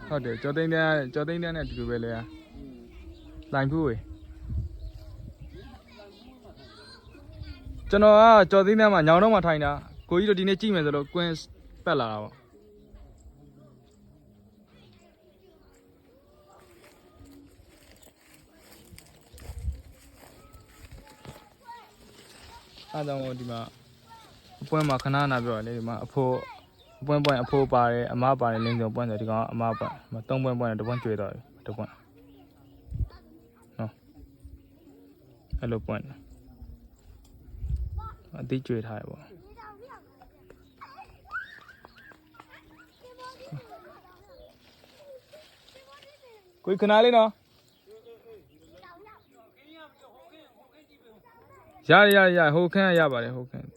ဟုတ်တယ်ကျော်သိန်းတဲ့နဲ့အတူတူပဲလေလိုင်ဖူးဝေကျွန်တော်ကကျော်သိန်းတဲ့မှာညောင်တော့မှထိုင်တာကိုကြီးတို့ဒီနေ့ကြည့်မယ်ဆိုတော့ကွင်းပက်လာတာပေါ့အားကြောင့်ဒီမှာအပွင့်မှာခဏနာပြောလေဒီမှာအဖိုးအပွင့်အဖိုးပါတယ်အမပါတယ်လင်းစုံပွင့်ဆိုဒီကောင်အမပွင့်3ပွင့်တပွင့်ကျွေးတော့တပွင့်နော်အဲ့လိုပွင့်အတိကျွေးထားရပေါ့ကိုခဏလေးနော်ရဟိုခန်းရပါတယ်ဟိုခန်း